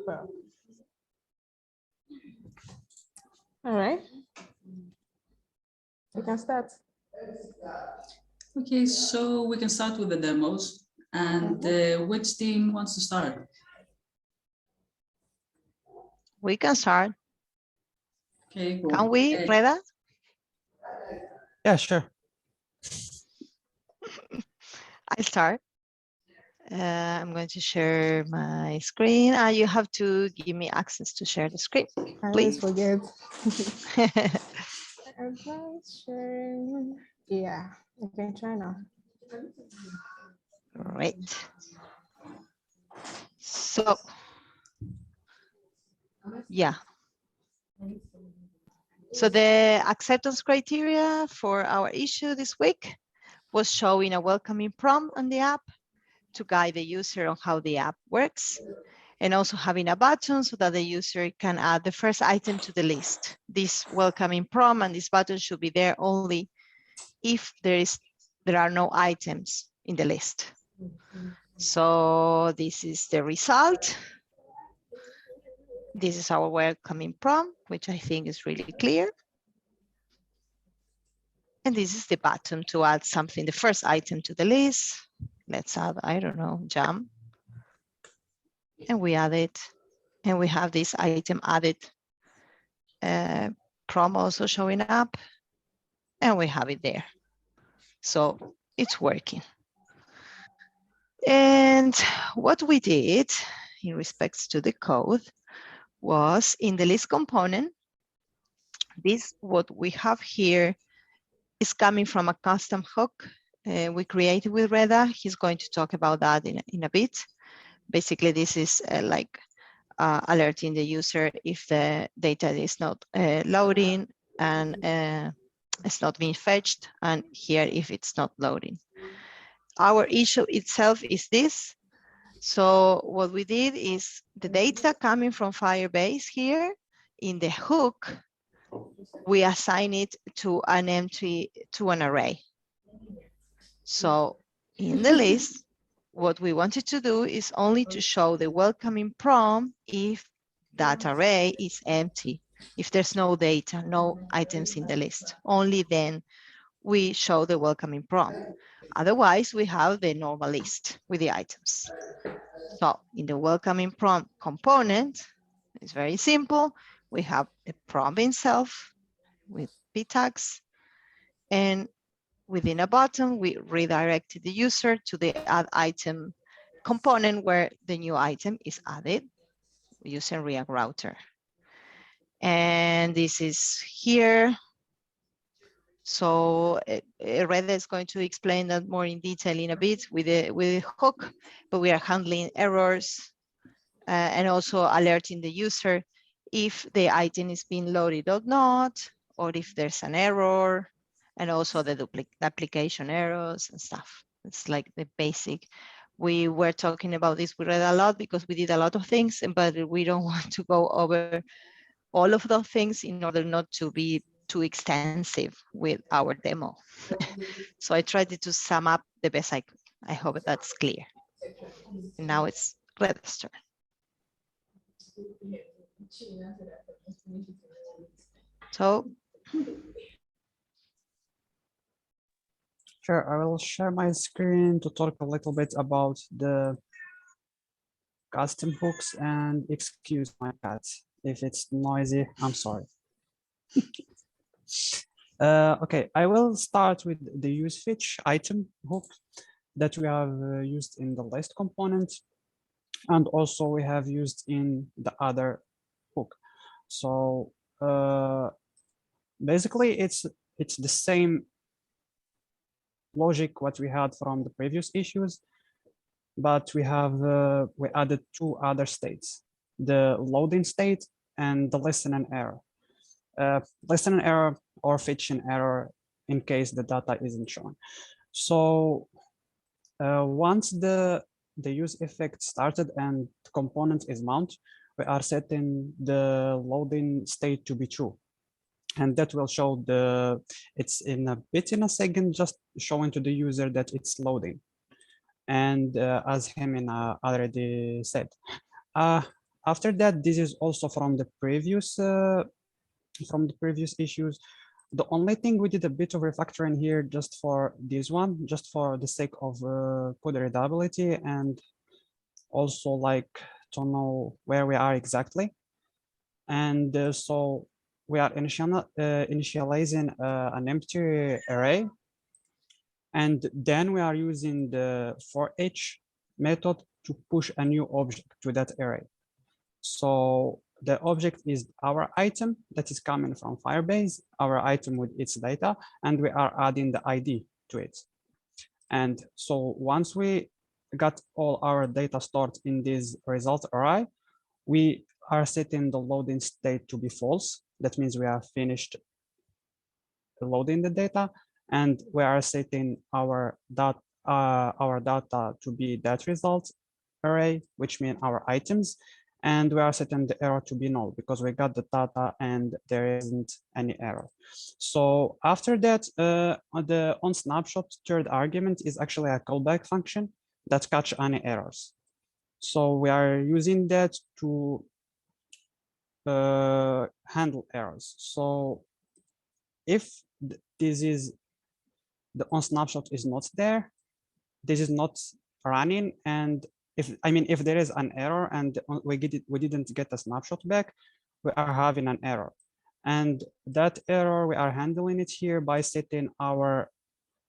Well, all right. We can start. Okay, so we can start with the demos. And which team wants to start? We can start. Okay, cool. Can we, Reda? Yeah, sure. I'll start. I'm going to share my screen. You have to give me access to share the screen, I please. always forget. Advanced sharing. Yeah, you can try now. Great. So, yeah. So the acceptance criteria for our issue this week was showing a welcoming prompt on the app to guide the user on how the app works, and also having a button so that the user can add the first item to the list. This welcoming prompt and this button should be there only if there are no items in the list. So this is the result. This is our welcoming prompt, which I think is really clear. And this is the button to add something, the first item to the list. Let's add, I don't know, jam. And we add it. And we have this item added prompt also showing up. And we have it there. So it's working. And what we did in respects to the code was in the list component, this what we have here is coming from a custom hook we created with Reda. He's going to talk about that in a bit. Basically, this is alerting the user if the data is not loading and it's not being fetched, and here if it's not loading. Our issue itself is this. So what we did is the data coming from Firebase here in the hook, we assign it to an array. So in the list, what we wanted to do is only to show the welcoming prompt if that array is empty. If there's no data, no items in the list, only then we show the welcoming prompt. Otherwise, we have the normal list with the items. So in the welcoming prompt component, it's very simple. We have the prompt itself with p tags, and within a button, we redirected the user to the add item component where the new item is added using React Router. And this is here. So Reda is going to explain that more in detail in a bit with the hook, but we are handling errors and also alerting the user if the item is being loaded or not, or if there's an error, and also the application errors and stuff. It's like the basic. We were talking about this, we read a lot because we did a lot of things, but we don't want to go over all of those things in order not to be too extensive with our demo. So I tried to sum up the best I could. I hope that's clear. And now it's Reda's turn. So Sure, I will share my screen to talk a little bit about the custom hooks, and excuse my cat. If it's noisy, I'm sorry. Okay, I will start with the use fetch item hook that we have used in the list component, and also we have used in the other hook. So basically, it's the same logic what we had from the previous issues, but we have we added two other states: the loading state and the listen and error. Listen and error or fetch an error in case the data isn't shown. So once the use effect started and the component is mounted, we are setting the loading state to be true. And that will show it's in a second, just showing to the user that it's loading. And as Hemin already said, after that, this is also from the previous issues. The only thing we did a bit of refactoring here just for this one, just for the sake of code readability and also like to know where we are exactly. And so we are initializing an empty array. And then we are using the for each method to push a new object to that array. So the object is our item that is coming from Firebase, our item with its data, and we are adding the ID to it. And so once we got all our data stored in this result array, we are setting the loading state to be false. That means we have finished loading the data, and we are setting our data to be that result array, which means our items. And we are setting the error to be null because we got the data and there isn't any error. So after that, the on snapshot third argument is actually a callback function that catch any errors. So we are using that to handle errors. So if this is the on snapshot is not there, this is not running, and if there is an error and we didn't get a snapshot back, we are having an error, and that error we are handling it here by setting our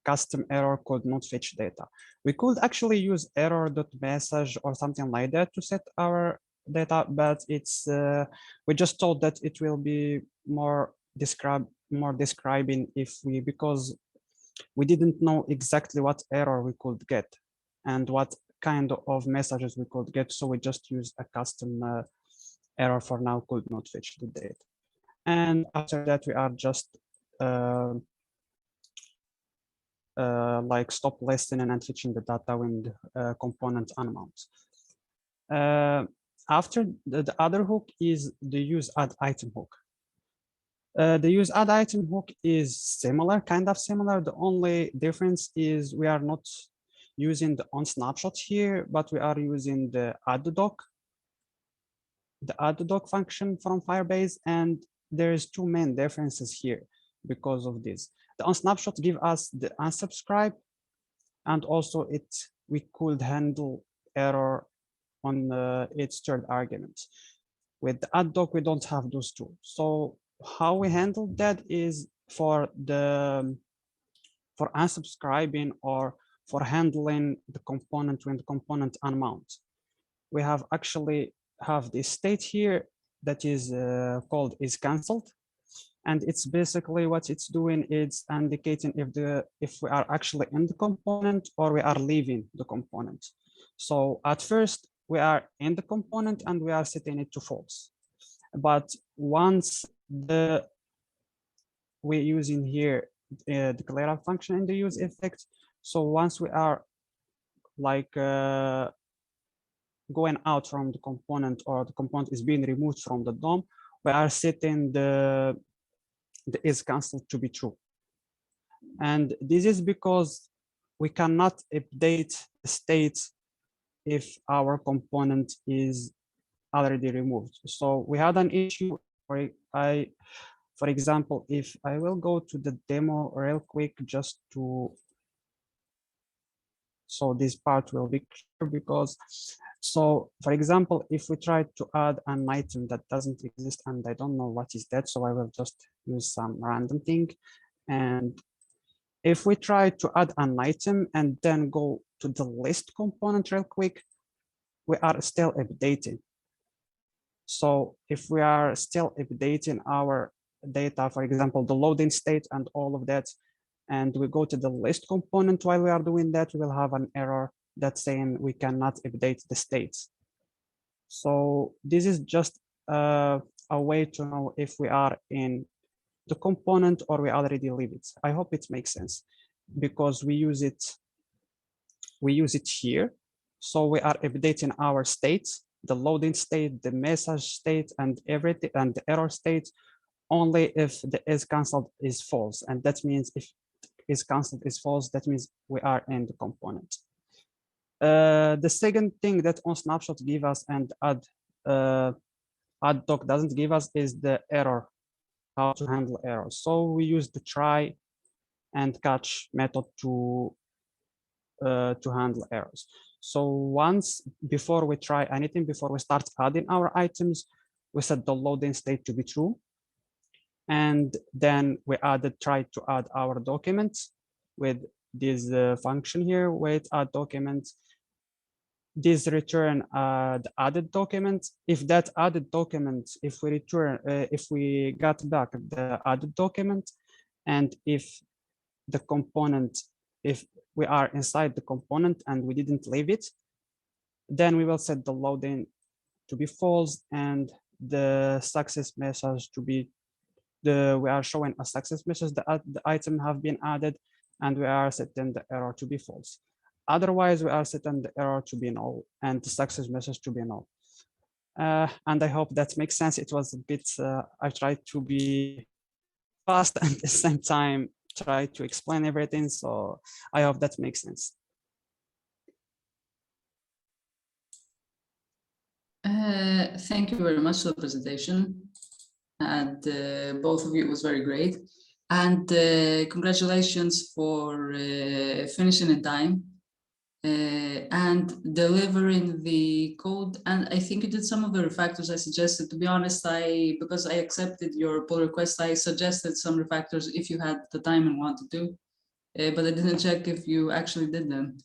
custom error called not fetch data. We could actually use error.message or something like that to set our data, but it's we just thought that it will be more describing because we didn't know exactly what error we could get and what kind of messages we could get. So we just used a custom error for now could not fetch the data. And after that, we are just like stop listening and fetching the data when the component unmounts. After the other hook is the use add item hook. The use add item hook is similar, kind of similar. The only difference is we are not using the on snapshot here, but we are using the add doc function from Firebase. And there's two main differences here because of this. The on snapshot give us the unsubscribe, and also we could handle error on its third argument. With the add doc, we don't have those two. So how we handle that is for unsubscribing or for handling the component when the component unmounts. We have actually have this state here that is called is canceled, and it's basically what it's doing is indicating if we are actually in the component or we are leaving the component. So at first we are in the component and we are setting it to false, but once we're using here the Collab function in the use effect. So once we are like going out from the component or the component is being removed from the DOM, we are setting the is canceled to be true. And this is because we cannot update the state if our component is already removed. So we had an issue where for example, if I will go to the demo real quick just to, so this part will be clear because, so for example, if we try to add an item that doesn't exist and I don't know what is that, so I will just use some random thing. And if we try to add an item and then go to the list component real quick, we are still updating. So if we are still updating our data, for example, the loading state and all of that, and we go to the list component while we are doing that, we will have an error that's saying we cannot update the states. So this is just a way to know if we are in the component or we already leave it. I hope it makes sense because we use it here. So we are updating our states, the loading state, the message state, and everything, and the error state only if the is canceled is false. And that means if is canceled is false, that means we are in the component. The second thing that on snapshot give us and add add doc doesn't give us is the error, how to handle errors. So we use the try and catch method to handle errors. So once before we try anything, before we start adding our items, we set the loading state to be true. And then we try to add our documents with this function here, wait add documents. This return the added document. If that added document, if we return, if we got back the added document, and if the component, if we are inside the component and we didn't leave it, then we will set the loading to be false and the success message to be we are showing a success message that the item have been added, and we are setting the error to be false. Otherwise, we are setting the error to be null and the success message to be null. And I hope that makes sense. It was a bit, I tried to be fast and at the same time try to explain everything. So I hope that makes sense. Thank you very much for the presentation. And both of you, it was very great. And congratulations for finishing in time and delivering the code. And I think you did some of the refactors I suggested. To be honest, because I accepted your pull request, I suggested some refactors if you had the time and wanted to, but I didn't check if you actually did them.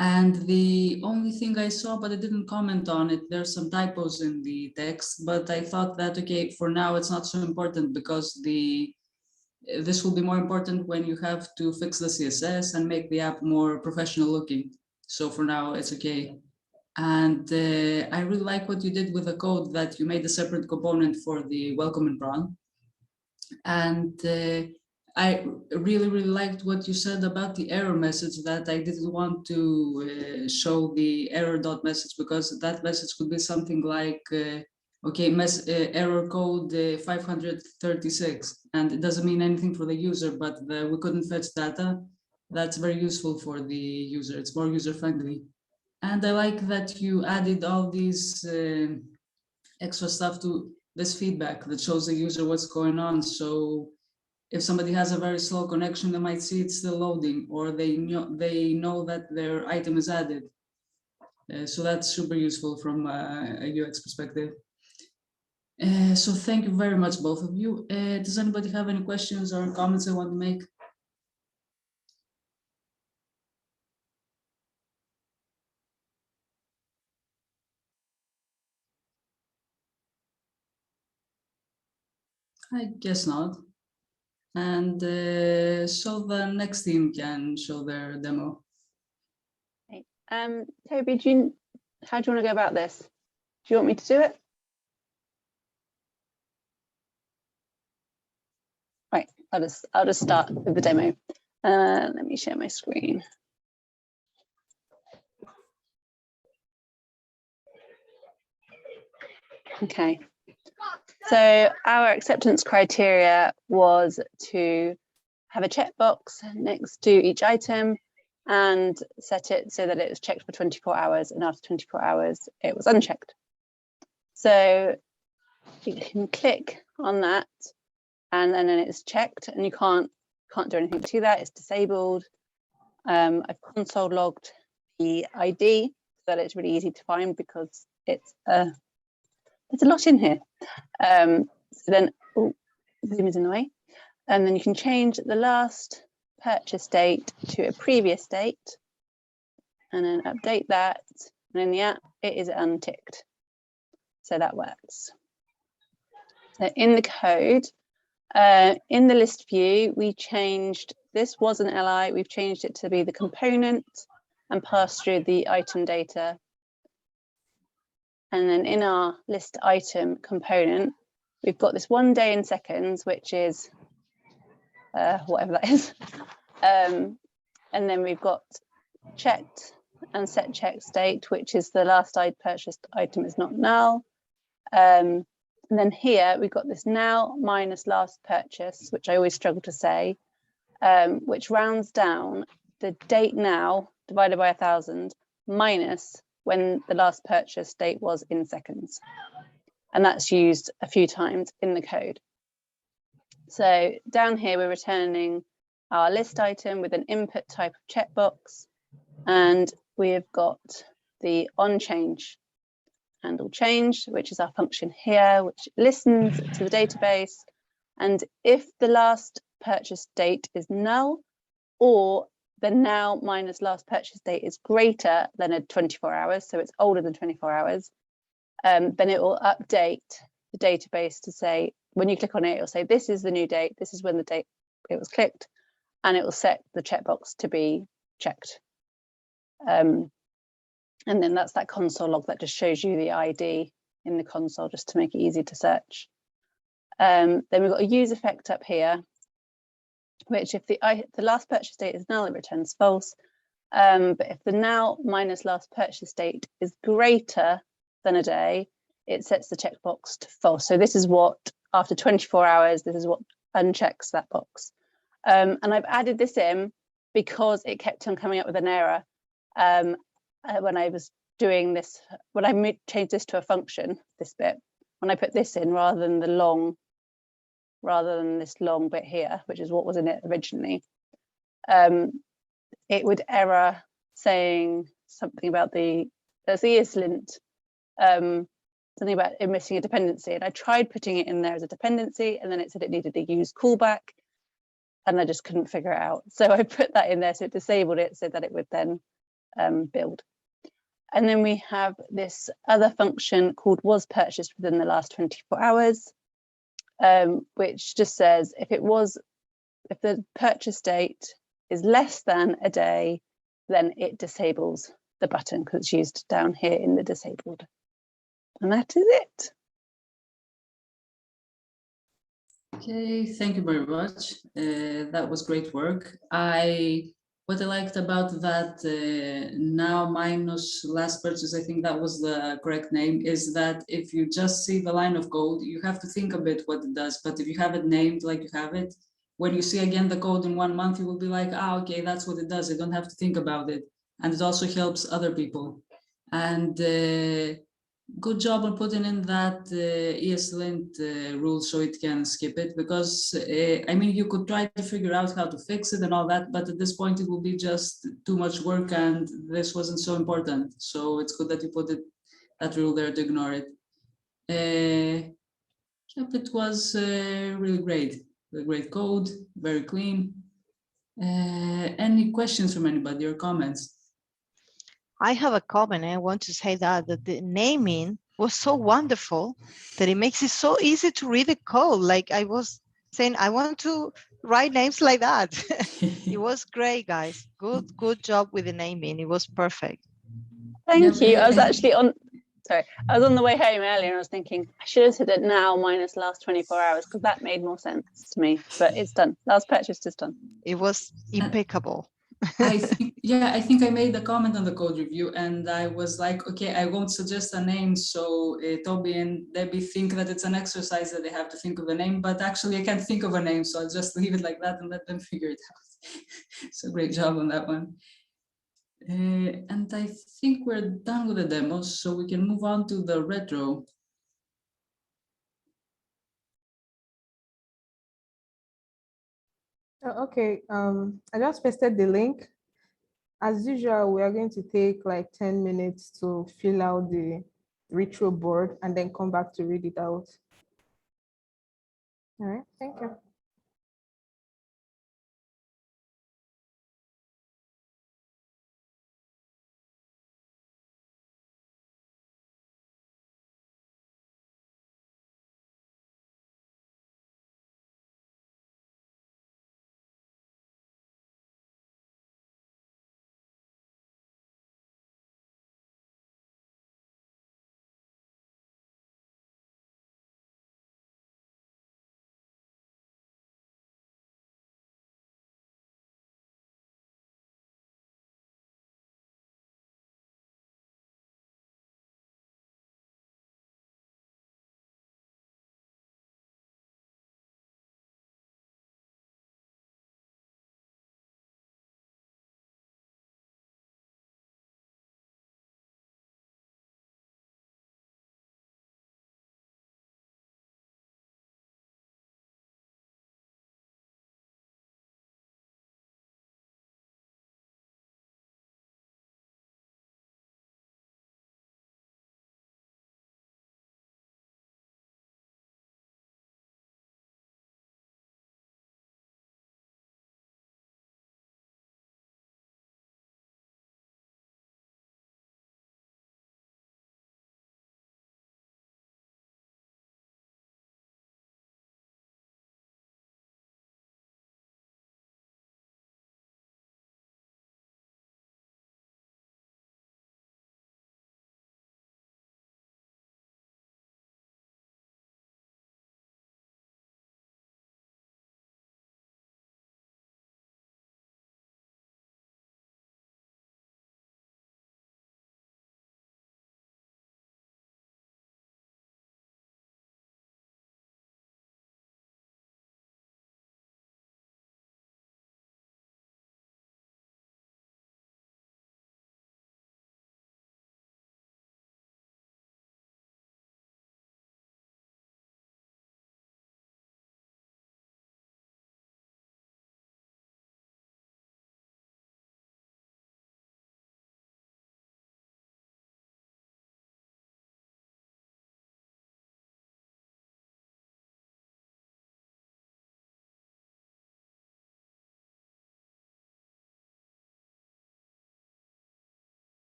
And the only thing I saw, but I didn't comment on it, there's some typos in the text, but I thought that, okay, for now it's not so important because this will be more important when you have to fix the CSS and make the app more professional looking. So for now it's okay. And I really like what you did with the code, that you made a separate component for the welcome and prawn. And I really liked what you said about the error message, that I didn't want to show the error dot message, because that message could be something like, okay, error code 536, and it doesn't mean anything for the user, but we couldn't fetch data. That's very useful for the user. It's more user friendly. And I like that you added all these extra stuff to this feedback that shows the user what's going on. So if somebody has a very slow connection, they might see it's still loading, or they know that their item is added. So that's super useful from a UX perspective. So thank you very much, both of you. Does anybody have any questions or comments they want to make? I guess not. And so the next team can show their demo. Okay. Toby, how do you want to go about this? Do you want me to do it? Right, I'll just start with the demo. Let me share my screen. Okay. So our acceptance criteria was to have a checkbox next to each item and set it so that it was checked for 24 hours, and after 24 hours it was unchecked. So you can click on that and then it's checked, and you can't do anything to that. It's disabled. I've console logged the ID so that it's really easy to find, because there's a lot in here. So then, Zoom is in the way. And then you can change the last purchase date to a previous date, and then update that. And in the app, it is unticked. So that works. So in the code, in the list view, we changed, this was an LI, we've changed it to be the component and pass through the item data. And then in our list item component, we've got this 1 day in seconds, which is whatever that is. And then we've got checked and set check state, which is the last purchased item is not null. And then here we've got this now minus last purchase, which I always struggle to say, which rounds down the date now divided by 1,000 minus when the last purchase date was in seconds. and that's used a few times in the code. So down here, we're returning our list item with an input type of checkbox, and we've got the onChange handle change, which is our function here, which listens to the database. And if the last purchase date is null, or the now minus last purchase date is greater than a 24 hours, so it's older than 24 hours, then it will update the database to say, when you click on it, it'll say, this is the new date, this is when the date it was clicked, and it will set the checkbox to be checked. And then that's that console log that just shows you the ID in the console, just to make it easy to search. Then we've got a use effect up here, which if the last purchase date is null, it returns false. But if the now minus last purchase date is greater than a day, it sets the checkbox to false. So this is what, after 24 hours, this is what unchecks that box. And I've added this in because it kept on coming up with an error when I was doing this, when I changed this to a function, this bit, when I put this in rather than this long bit here, which is what was in it originally, it would error saying something about the ESLint, something about it missing a dependency. And I tried putting it in there as a dependency, and then it said it needed a use callback, and I just couldn't figure it out. So I put that in there, so it disabled it so that it would then build. And then we have this other function called was purchased within the last 24 hours, which just says if the purchase date is less than a day, then it disables the button because it's used down here in the disabled. And that is it. Okay, thank you very much. That was great work. What I liked about that now minus last purchase, I think that was the correct name, is that if you just see the line of code, you have to think a bit what it does. But if you have it named like you have it, when you see again the code in 1 month, you will be like, ah, okay, that's what it does. I don't have to think about it. And it also helps other people. And good job on putting in that ESLint rule so it can skip it, because I mean, you could try to figure out how to fix it and all that, but at this point it will be just too much work, and this wasn't so important. So it's good that you put that rule there to ignore it. Yep, it was really great code, very clean. Any questions from anybody or comments? I have a comment. I want to say that the naming was so wonderful that it makes it so easy to read the code. Like I was saying, I want to write names like that. It was great, guys. Good job with the naming. It was perfect. Thank you. I was actually on the way home earlier and I was thinking I should have said it now minus last 24 hours because that made more sense to me, but it's done. Last purchase is done. It was impeccable. I think I made a comment on the code review and I was like, okay, I won't suggest a name so Toby and Debbie think that it's an exercise that they have to think of a name, but actually I can't think of a name, so I'll just leave it like that and let them figure it out. So great job on that one. And I think we're done with the demos, so we can move on to the retro. Okay, I just pasted the link. As usual, we are going to take like 10 minutes to fill out the retro board and then come back to read it out. All right, thank you.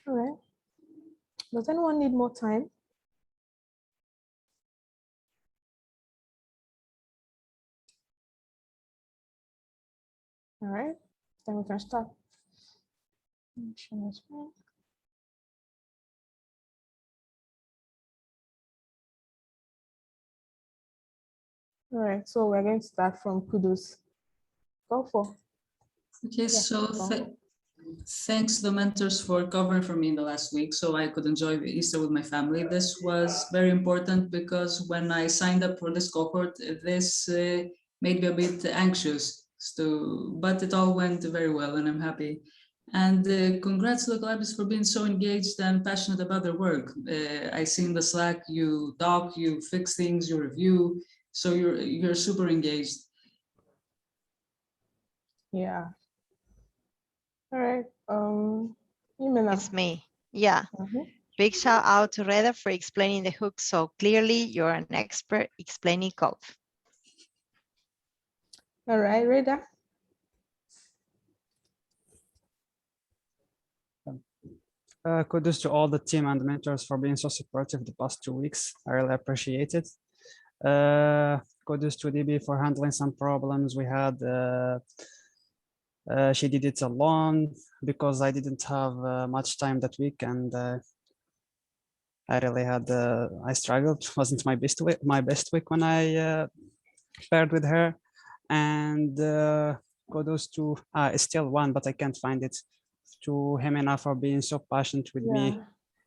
All right. Does anyone need more time? All right, then we can start. All right, so we're going to start from kudos. Go for. Okay, Yeah, so thanks to the mentors for covering for me in the last week so I could enjoy Easter with my family. This was very important because when I signed up for this cohort, this made me a bit anxious. So, but it all went very well and I'm happy. And congrats to the collabies for being so engaged and passionate about their work. I see in the Slack, you talk, you fix things, you review, so you're super engaged. Yeah. All right. Imena. It's me. Yeah. Mhm. Big shout out to Reda for explaining the hook so clearly. You're an expert explaining code. All right, Reda. Kudos to all the team and mentors for being so supportive the past 2 weeks. I really appreciate it. Kudos to DB for handling some problems we had. She did it alone because I didn't have much time that week, and I really had I struggled. It wasn't my best week when I paired with her. And kudos to it's still one, but I can't find it. To Jimena for being so passionate with me.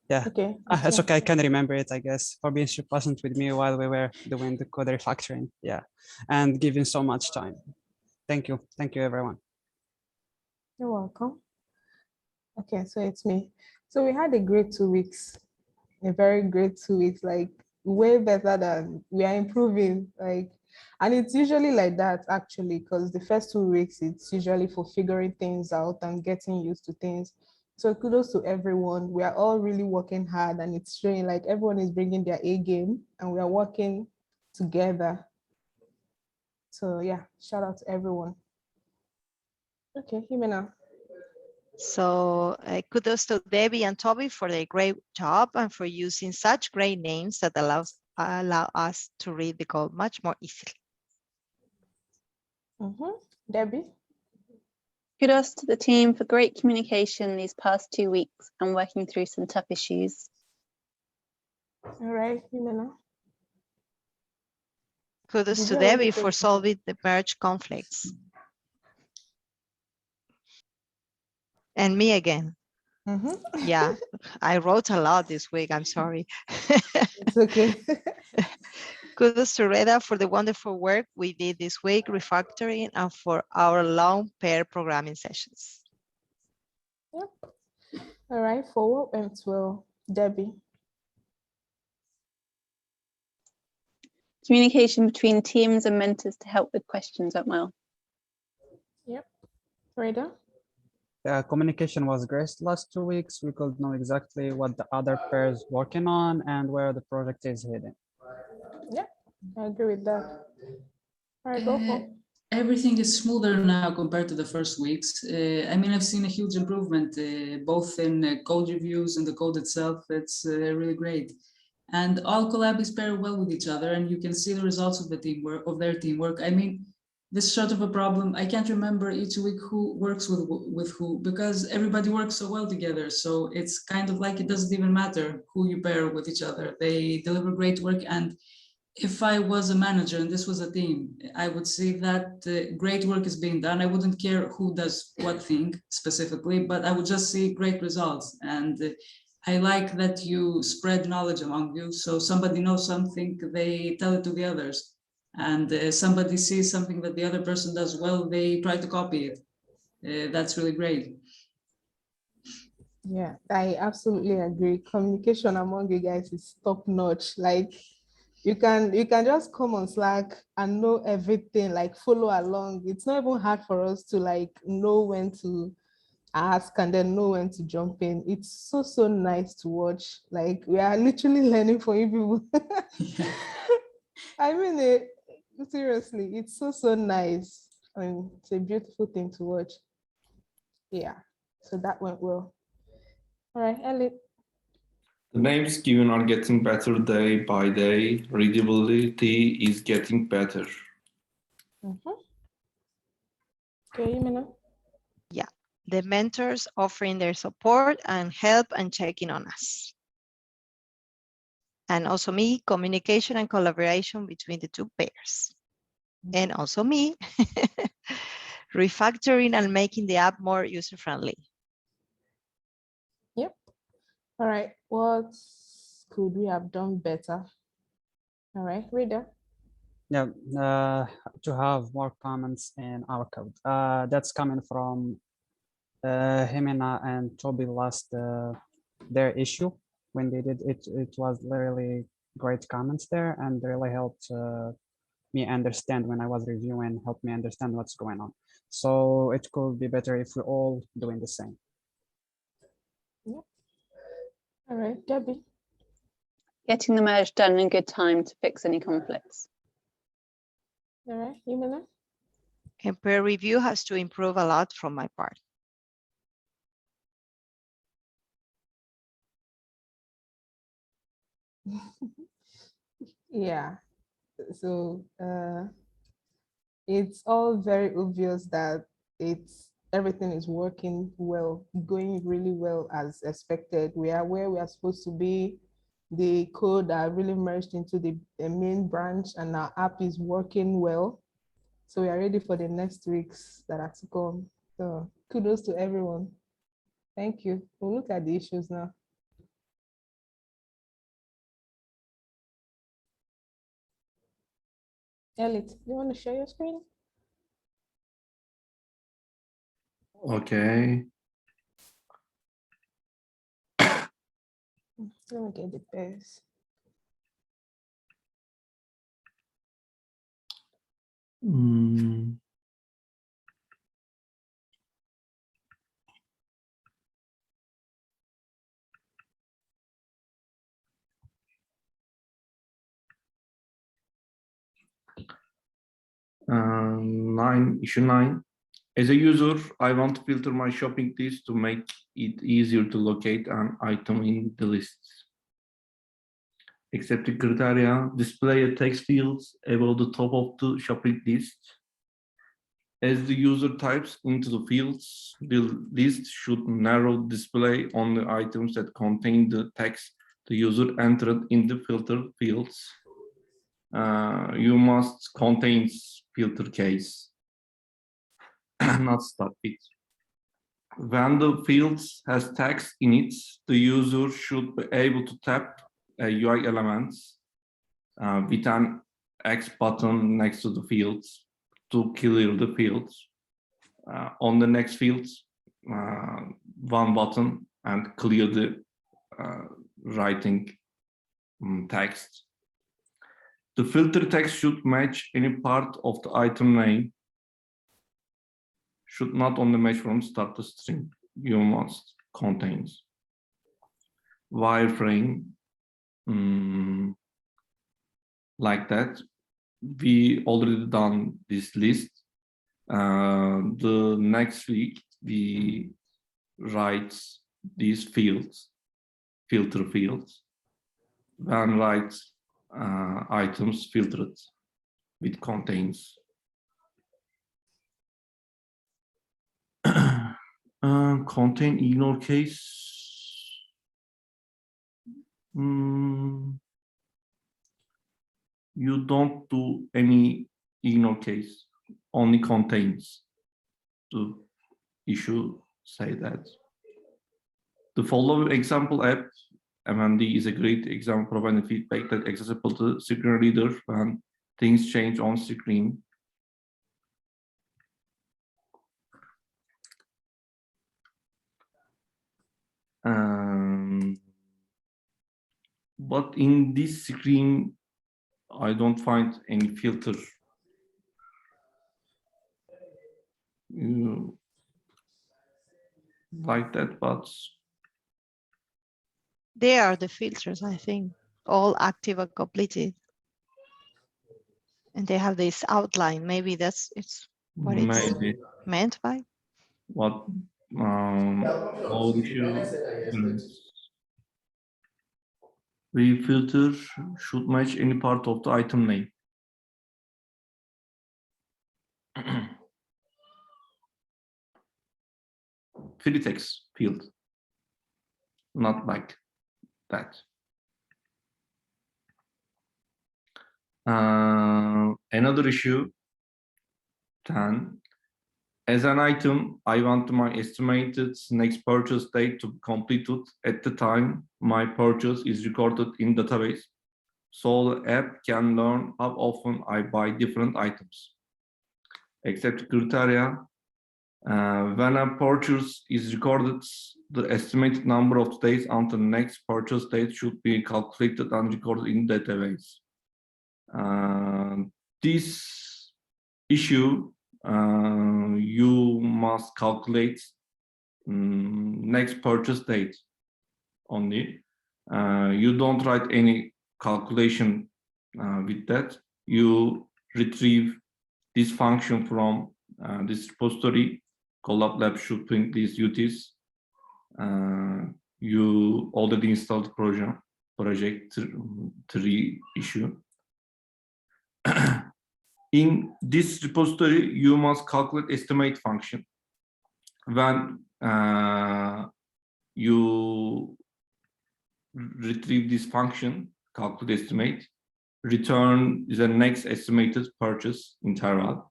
Yeah, Okay. it's okay. I can remember it, I guess, for being so passionate with me while we were doing the code refactoring. Yeah, and giving so much time. Thank you everyone. You're welcome. Okay, so it's me. So we had a great 2 weeks, a very great 2 weeks, like way better than we are improving. Like, and it's usually like that actually, because the first 2 weeks it's usually for figuring things out and getting used to things. So kudos to everyone. We are all really working hard, and it's showing like everyone is bringing their A game, and we are working together. So yeah, shout out to everyone. Okay, Jimena. So kudos to Debbie and Toby for their great job and for using such great names that allow us to read the code much more easily. Debbie. Kudos to the team for great communication these past 2 weeks and working through some tough issues. All right, Jimena. Kudos Did to you already Debbie take for it? solving the merge conflicts. And me again. Yeah, I wrote a lot this week. I'm sorry. It's okay. Kudos to Reda for the wonderful work we did this week, refactoring, and for our long pair programming sessions. Yep. All right, for what went well, Debbie. Communication between teams and mentors to help with questions went well. Yep. Reda. Communication was great last 2 weeks. We could know exactly what the other pairs working on and where the project is heading. Yep, I agree with that. All right, go for. Everything is smoother now compared to the first weeks. I mean, I've seen a huge improvement, both in code reviews and the code itself. It's really great. And all collabies pair well with each other, and you can see the results of the teamwork, of their teamwork. I mean, this sort of a problem, I can't remember each week who works with who, because everybody works so well together. So it's kind of like it doesn't even matter who you pair with each other. They deliver great work. And if I was a manager and this was a team, I would see that great work is being done. I wouldn't care who does what thing specifically, but I would just see great results. And I like that you spread knowledge among you. So somebody knows something, they tell it to the others. And somebody sees something that the other person does well, they try to copy it. That's really great. Yeah, I absolutely agree. Communication among you guys is top notch. Like you can just come on Slack and know everything, like follow along. It's not even hard for us to like know when to ask and then know when to jump in. It's so nice to watch. Like we are literally learning from you people. I mean it seriously, it's so nice. I mean, it's a beautiful thing to watch. Yeah, so that went well. All right, Elliot. The names given are getting better day by day. Readability is getting better. Okay, Yumina. Yeah, the mentors offering their support and help and checking on us. And also me, communication and collaboration between the two pairs. And also me, refactoring and making the app more user-friendly. Yep. All right, what could we have done better? All right, Rita. Yeah, to have more comments in our code. That's coming from Jimena and Toby last their issue when they did it. It was literally great comments there and really helped me understand when I was reviewing, helped me understand what's going on. So it could be better if we're all doing the same. Yep. All right, Gabby. Getting the merge done in good time to fix any conflicts. All right, Yumina. And peer review has to improve a lot from my part. Yeah. So it's all very obvious that everything is working well, going really well as expected. We are where we are supposed to be. The code are really merged into the main branch, and our app is working well. So we are ready for the next weeks that are to come. So kudos to everyone. Thank you. We'll look at the issues now. Elliot, you want to share your screen? Okay. Let me get the best. Mm. Issue 9. As a user, I want to filter my shopping list to make it easier to locate an item in the list. Accepted criteria, display a text field above the top of the shopping list. As the user types into the fields, the list should narrow display on the items that contain the text the user entered in the filter fields. You must contain filter case, not stop it. When the fields has text in it, the user should be able to tap a UI element with an X button next to the fields to clear the fields. On the next field, one button and clear the writing text. The filter text should match any part of the item name, should not only match from start to string. You must contains wireframe like that. We already done this list. The next week we write these fields, filter fields, and write items filtered with contains. Contain ignore case. You don't do any ignore case, only contains. The issue say that. The following example app, MND, is a great example providing feedback that accessible to screen reader when things change on screen. But in this screen, I don't find any filter. Like that, but They are the filters, I think, all active and completed. And they have this outline. Maybe it's what maybe it's meant by. what Load issue. Refilter should match any part of the item name. Free text field, not like that. Another issue, 10. As an item, I want my estimated next purchase date to be completed at the time my purchase is recorded in database, so the app can learn how often I buy different items. Except criteria, when a purchase is recorded, the estimated number of days until the next purchase date should be calculated and recorded in database. This issue, you must calculate next purchase date only. You don't write any calculation with that. You retrieve this function from this repository. Collab should print these UTs. You already installed project 3 issue. In this repository, you must calculate estimate function. When you retrieve this function, calculate estimate, return is the next estimated purchase interval.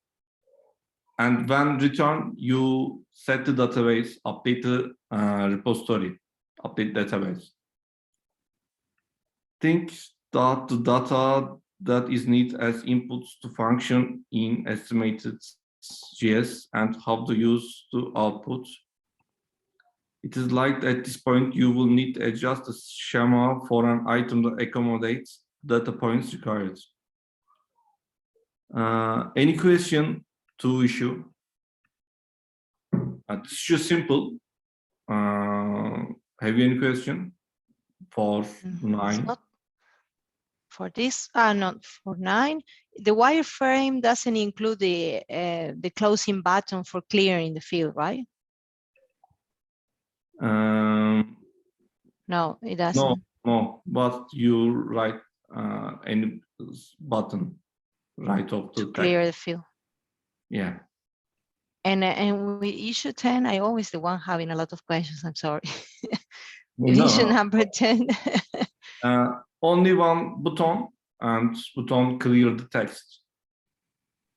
And when return, you set the database, update the repository, update database. Think that the data that is needed as inputs to function in estimated JS and how to use the output. It is like at this point, you will need to adjust the schema for an item that accommodates data points required. Any question to issue? It's just simple. Have you any question for 9? For this, not for 9. The wireframe doesn't include the closing button for clearing the field, right? No, it doesn't. No, but you write any button right of the clear the field. Yeah. And with issue 10, I always the one having a lot of questions. I'm sorry. No. Issue number 10. Only one button and button clear the text.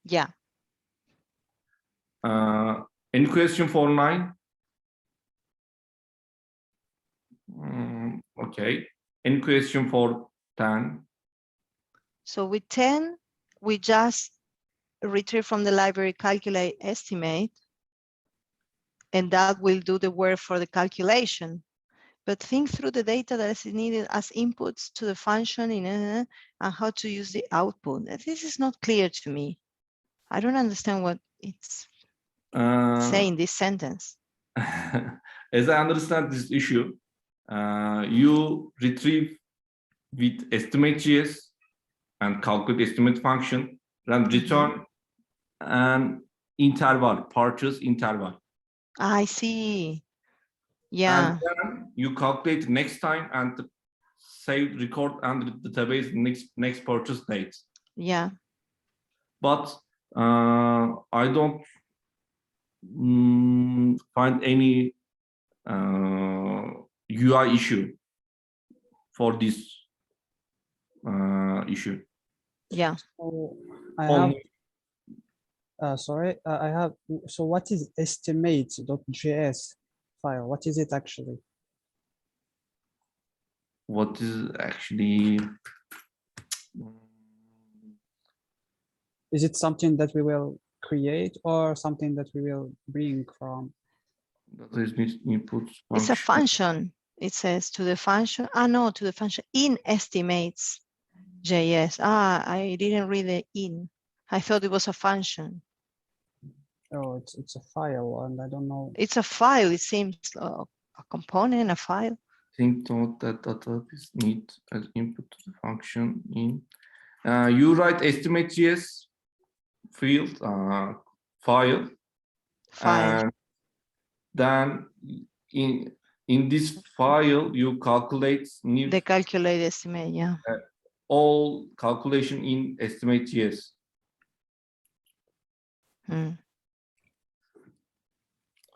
Yeah. Any question for 9? Okay. Any question for 10? So with 10, we just retrieve from the library calculate estimate, and that will do the work for the calculation. But think through the data that is needed as inputs to the function and how to use the output. This is not clear to me. I don't understand what it's saying this sentence. As I understand this issue, you retrieve with estimate.js and calculate estimate function, and return an interval, purchase interval. I see. Yeah. And then you calculate next time and save record under the database next purchase date. Yeah. But I don't find any UI issue for this issue. Yeah. So I have, I have, so what is estimate.js file? What is it actually? What is actually? Is it something that we will create or something that we will bring from? That is input. It's a function. It says to the function. No, to the function in estimates JS. I didn't read the in. I thought it was a function. Oh, it's a file, and I don't know. It's a file. It seems a component, a file. Think note that data is need as input to the function in. You write estimate.js field file. And then in this file you calculate new The calculate estimate, yeah. all calculation in estimate.js. Mm.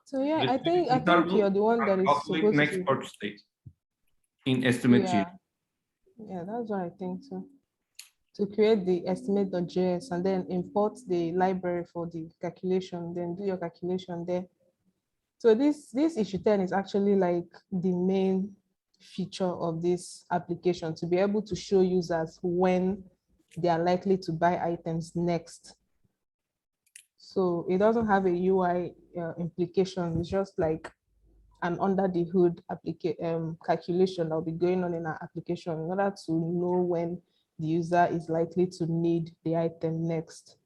So yeah, I think Interval you're the one that and is calculate supposed next to. purchase date in estimate.js. Yeah, yeah, that's what I think so. To create the estimate.js and then import the library for the calculation, then do your calculation there. So this issue 10 is actually like the main feature of this application, to be able to show users when they are likely to buy items next. So it doesn't have a UI implication. It's just like an under the hood calculation that will be going on in our application in order to know when the user is likely to need the item next.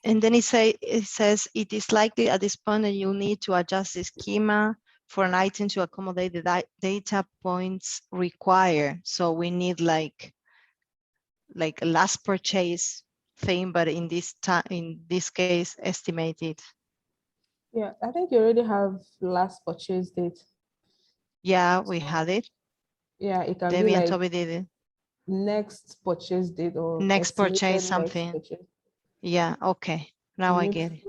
And then it says it is likely at this point that you'll need to adjust the schema for an item to accommodate the data points required. So we need like a last purchase thing, but in this case, estimated. Yeah, I think you already have last purchase date. Yeah, we had it. Yeah, it can Debbie be and like Toby did it. next purchase date or Next purchase estimated something. next purchase. Yeah, okay. Now I get it.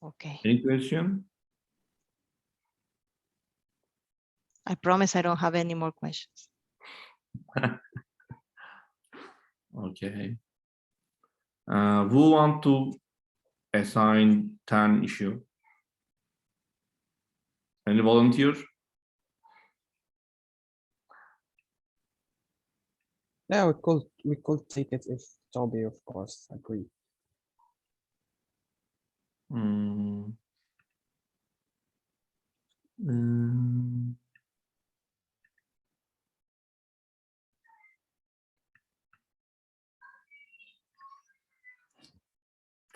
Okay. Any question? I promise I don't have any more questions. Okay. Who want to assign 10 issue? Any volunteer? Yeah, we could take it if Toby, of course, agree.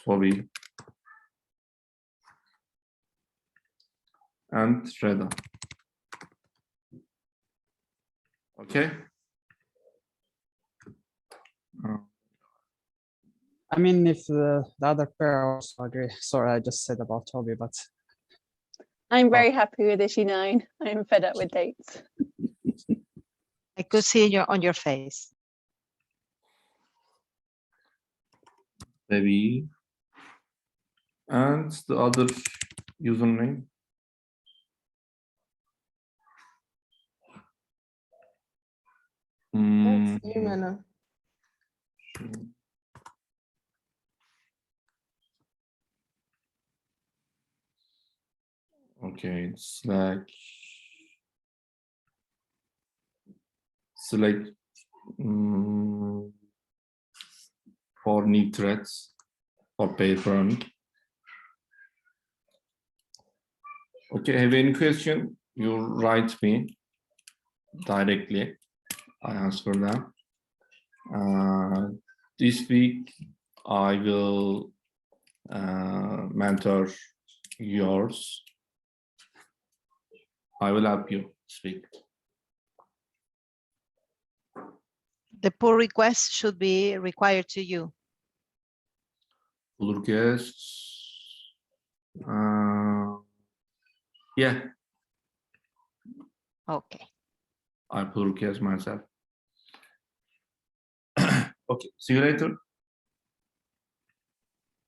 Toby and Reda. Okay. I mean, if the other pair also agree. Sorry, I just said about Toby, but I'm very happy with issue 9. I'm fed up with dates. I could see on your face. Maybe. And the other username. That's you, Mena. Okay, select for new threads or paper. Okay, have any question? You write me directly. I answer them. This week I will mentor yours. I will help you speak. The pull request should be required to you. Pull requests. Yeah. Okay. I pull request myself. Okay, see you later.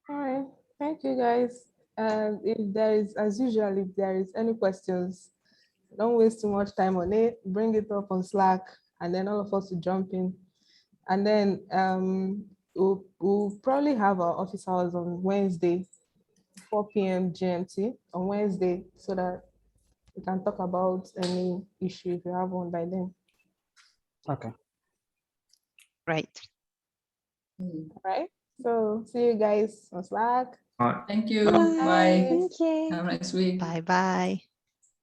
All right, thank you guys. If there is, as usual, if there is any questions, don't waste too much time on it. Bring it up on Slack, and then all of us will jump in. And then we'll probably have our office hours on Wednesday, 4 p.m. GMT on Wednesday, so that we can talk about any issue if you have one by then. okay. Right. All right. So see you guys on Slack. Bye. Thank you. Bye. Bye. Thank you. Have a nice week. Bye-bye.